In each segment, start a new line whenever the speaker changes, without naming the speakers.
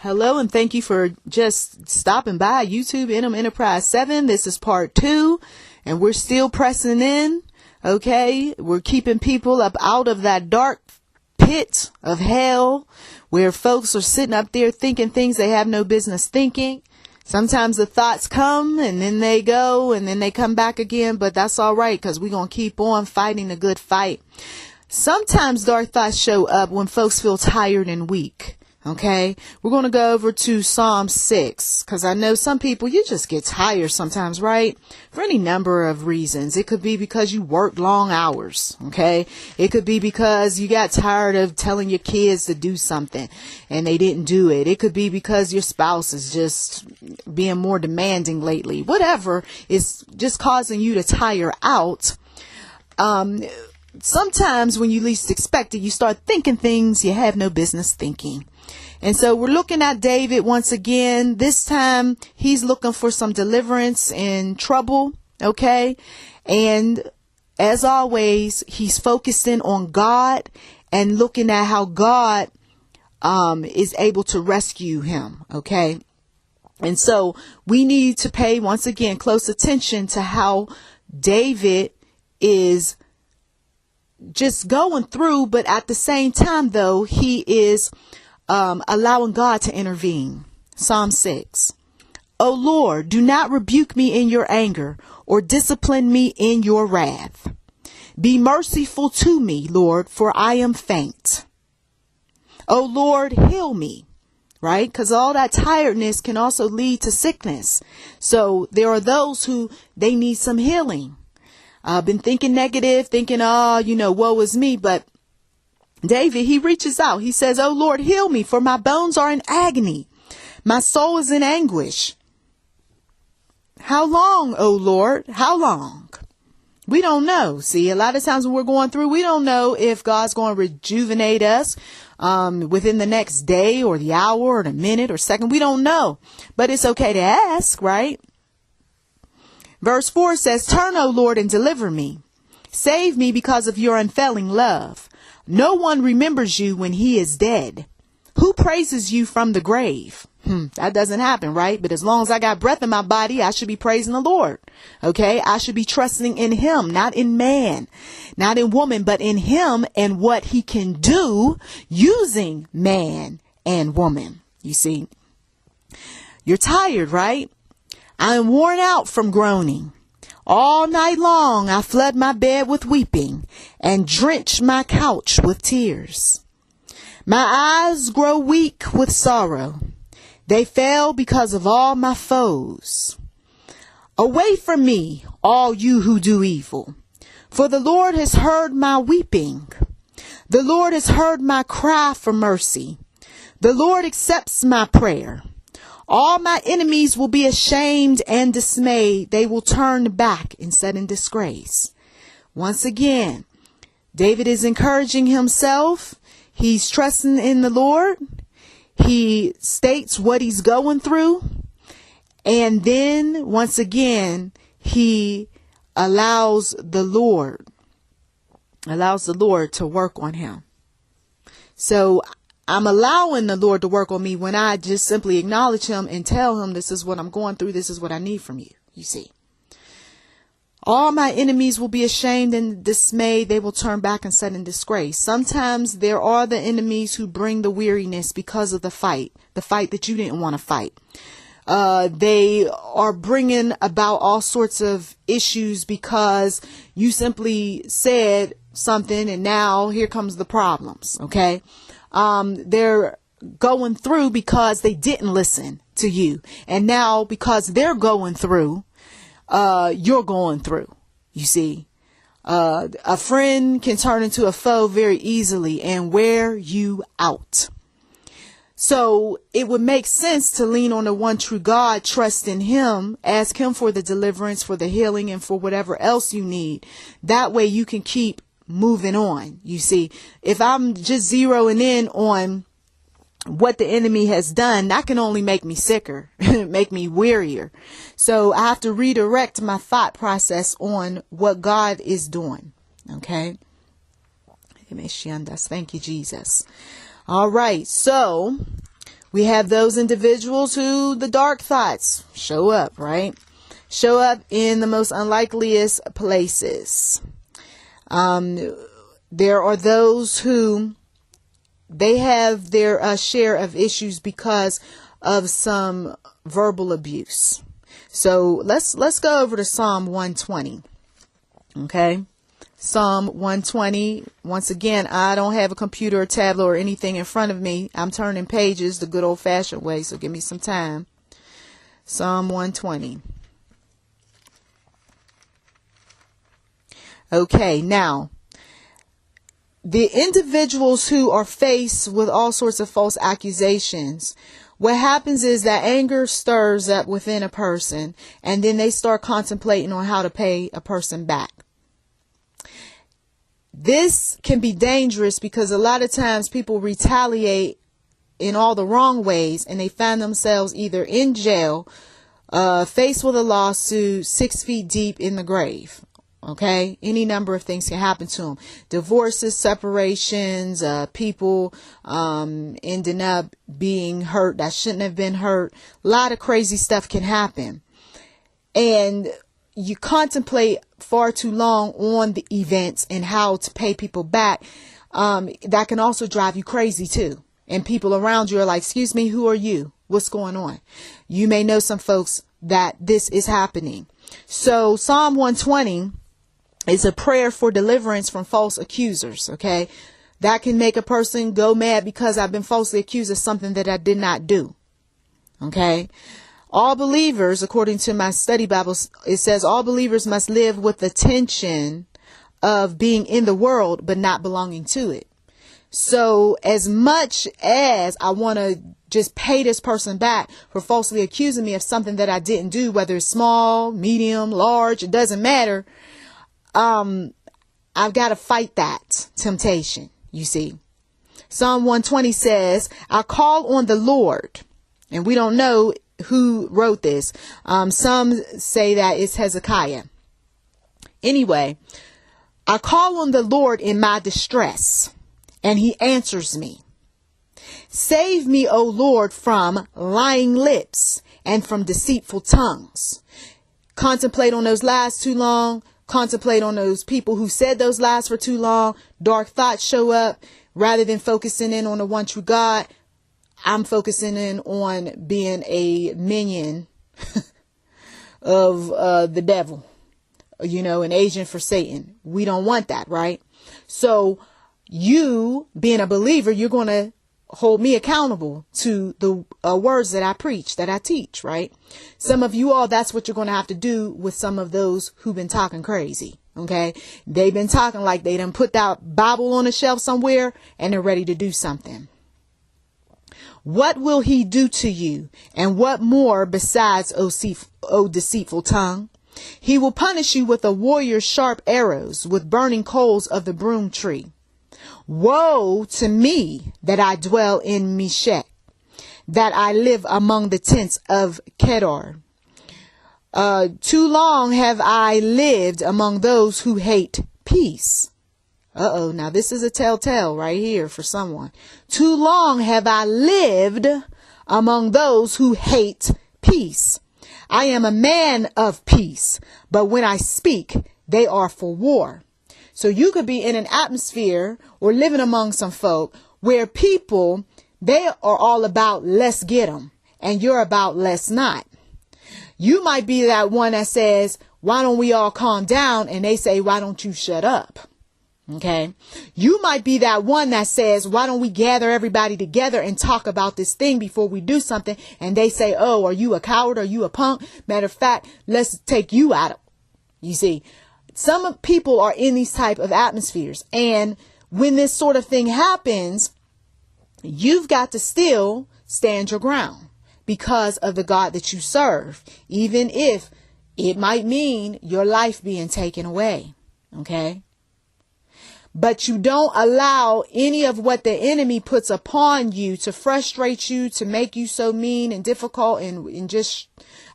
Hello, and thank you for just stopping by YouTube NM Enterprise 7. This is part 2, and we're still pressing in. Okay, we're keeping people up out of that dark pit of hell where folks are sitting up there thinking things they have no business thinking. Sometimes the thoughts come and then they go and then they come back again, but that's all right because we're going to keep on fighting the good fight. Sometimes dark thoughts show up when folks feel tired and weak. Okay, we're going to go over to Psalm 6 because I know some people, you just get tired sometimes, right? For any number of reasons. It could be because you worked long hours. Okay, it could be because you got tired of telling your kids to do something and they didn't do it. It could be because your spouse is just being more demanding lately. Whatever is just causing you to tire out. Sometimes when you least expect it, you start thinking things you have no business thinking. And so we're looking at David once again. This time he's looking for some deliverance in trouble. Okay. And as always, he's focusing on God and looking at how God is able to rescue him. Okay. And so we need to pay once again close attention to how David is just going through, but at the same time, though, he is allowing God to intervene. Psalm 6. O Lord, do not rebuke me in your anger or discipline me in your wrath. Be merciful to me, Lord, for I am faint. O Lord, heal me. Right? Because all that tiredness can also lead to sickness. So there are those who they need some healing. I've been thinking negative, thinking, woe is me. But David, he reaches out. He says, oh, Lord, heal me, for my bones are in agony. My soul is in anguish. How long, oh, Lord? How long? We don't know. See, a lot of times when we're going through, we don't know if God's going to rejuvenate us within the next day or the hour or the minute or second. We don't know. But it's okay to ask, right? Verse 4 says, turn, O Lord, and deliver me. Save me because of your unfailing love. No one remembers you when he is dead. Who praises you from the grave? That doesn't happen, right? But as long as I got breath in my body, I should be praising the Lord. Okay. I should be trusting in him, not in man, not in woman, but in him and what he can do using man and woman. You see, you're tired, right? I am worn out from groaning. All night long I flood my bed with weeping and drench my couch with tears. My eyes grow weak with sorrow. They fail because of all my foes. Away from me, all you who do evil, for the Lord has heard my weeping. The Lord has heard my cry for mercy. The Lord accepts my prayer. All my enemies will be ashamed and dismayed. They will turn back and set in disgrace. Once again, David is encouraging himself. He's trusting in the Lord. He states what he's going through. And then once again, he allows the Lord to work on him. So I'm allowing the Lord to work on me when I just simply acknowledge him and tell him this is what I'm going through. This is what I need from you. You see, all my enemies will be ashamed and dismayed. They will turn back and set in disgrace. Sometimes there are the enemies who bring the weariness because of the fight that you didn't want to fight. They are bringing about all sorts of issues because you simply said something and now here comes the problems. Okay. They're going through because they didn't listen to you. And now because they're going through, you're going through, you see. A friend can turn into a foe very easily and wear you out. So it would make sense to lean on the one true God, trust in him, ask him for the deliverance, for the healing, and for whatever else you need. That way you can keep moving on. You see, if I'm just zeroing in on what the enemy has done, that can only make me sicker, make me wearier. So I have to redirect my thought process on what God is doing. Okay. Thank you, Jesus. All right. So We have those individuals who the dark thoughts show up, right? Show up in the most unlikeliest places. There are those who they have their share of issues because of some verbal abuse. So let's go over to Psalm 120. Okay. Psalm 120. Once again, I don't have a computer or tablet or anything in front of me. I'm turning pages the good old fashioned way. So give me some time. Psalm 120. Okay. Now, the individuals who are faced with all sorts of false accusations, what happens is that anger stirs up within a person, and then they start contemplating on how to pay a person back. This can be dangerous because a lot of times people retaliate in all the wrong ways, and they find themselves either in jail, faced with a lawsuit, 6 feet deep in the grave. Okay, any number of things can happen to them. Divorces, separations, people ending up being hurt that shouldn't have been hurt. A lot of crazy stuff can happen. And you contemplate far too long on the events and how to pay people back. That can also drive you crazy too. And people around you are like, excuse me, who are you? What's going on? You may know some folks that this is happening. So Psalm 120 is a prayer for deliverance from false accusers. Okay. That can make a person go mad because I've been falsely accused of something that I did not do. Okay. All believers, according to my study Bible, it says all believers must live with the tension of being in the world, but not belonging to it. So as much as I want to just pay this person back for falsely accusing me of something that I didn't do, whether it's small, medium, large, it doesn't matter. I've got to fight that temptation, you see. Psalm 120 says, I call on the Lord. And we don't know who wrote this. Some say that it's Hezekiah. Anyway, I call on the Lord in my distress, and he answers me. Save me, O Lord, from lying lips and from deceitful tongues. Contemplate on those lies too long. Contemplate on those people who said those lies for too long. Dark thoughts show up. Rather than focusing in on the one true God, I'm focusing in on being a minion of the devil, an agent for Satan. We don't want that, right? So you, being a believer, you're going to hold me accountable to the words that I preach, that I teach, right? Some of you all, that's what you're going to have to do with some of those who've been talking crazy. Okay. They've been talking like they done put that Bible on a shelf somewhere and they're ready to do something. What will he do to you? And what more besides, O deceitful tongue? He will punish you with a warrior's sharp arrows, with burning coals of the broom tree. Woe to me that I dwell in Meshech, that I live among the tents of Kedar. Too long have I lived among those who hate peace. Now this is a telltale right here for someone. Too long have I lived among those who hate peace. I am a man of peace, but when I speak, they are for war. So you could be in an atmosphere or living among some folk where people, they are all about let's get them, and you're about let's not. You might be that one that says, why don't we all calm down? And they say, why don't you shut up? Okay. You might be that one that says, why don't we gather everybody together and talk about this thing before we do something? And they say, oh, are you a coward? Are you a punk? Matter of fact, let's take you out. You see, some people are in these type of atmospheres. And when this sort of thing happens, you've got to still stand your ground because of the God that you serve, even if it might mean your life being taken away. Okay. But you don't allow any of what the enemy puts upon you to frustrate you, to make you so mean and difficult and just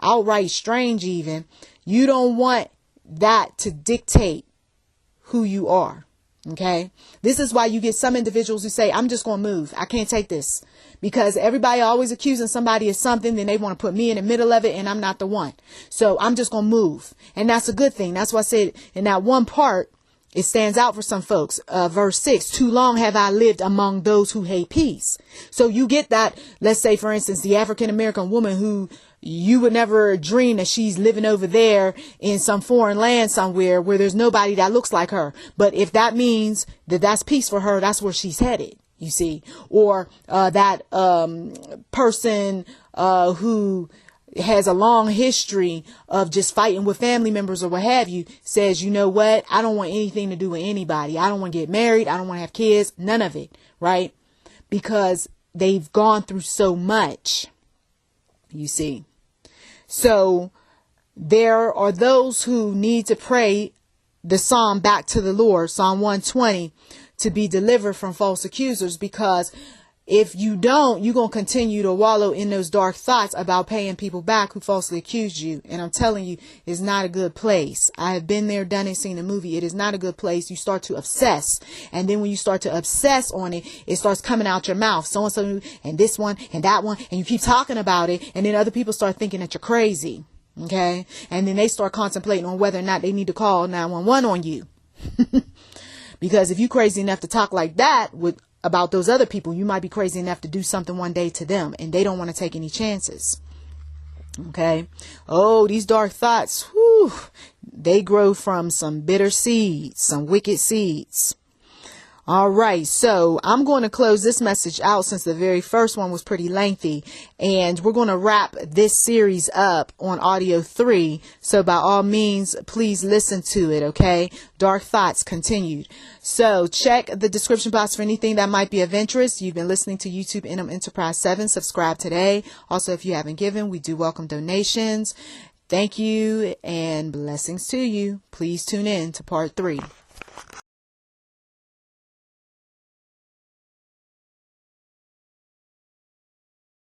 outright strange even. You don't want that to dictate who you are, Okay. This is why you get some individuals who say, I'm just going to move. I can't take this, because everybody always accusing somebody of something. Then they want to put me in the middle of it, and I'm not the one. So I'm just going to move. And that's a good thing. That's why I said in that one part, it stands out for some folks. Verse 6, too long have I lived among those who hate peace. So you get that. Let's say, for instance, the African-American woman who you would never dream that she's living over there in some foreign land somewhere where there's nobody that looks like her. But if that means that that's peace for her, that's where she's headed, you see. Or that person who has a long history of just fighting with family members or what have you, says, you know what, I don't want anything to do with anybody. I don't want to get married. I don't want to have kids. None of it. Right? Because they've gone through so much, you see. So there are those who need to pray the psalm back to the Lord, Psalm 120, to be delivered from false accusers, because if you don't, you're going to continue to wallow in those dark thoughts about paying people back who falsely accused you. And I'm telling you, it's not a good place. I have been there, done it, seen the movie. It is not a good place. You start to obsess. And then when you start to obsess on it, it starts coming out your mouth. So-and-so, and this one, and that one. And you keep talking about it. And then other people start thinking that you're crazy. Okay? And then they start contemplating on whether or not they need to call 911 on you. Because if you're crazy enough to talk like that about those other people, you might be crazy enough to do something one day to them, and they don't want to take any chances. Okay. Oh, these dark thoughts, whew, they grow from some bitter seeds, some wicked seeds. All right. So I'm going to close this message out, since the very first one was pretty lengthy, and we're going to wrap this series up on audio 3. So by all means, please listen to it. Okay. Dark thoughts continued. So check the description box for anything that might be of interest. You've been listening to YouTube NM Enterprise 7. Subscribe today. Also, if you haven't given, we do welcome donations. Thank you and blessings to you. Please tune in to part 3.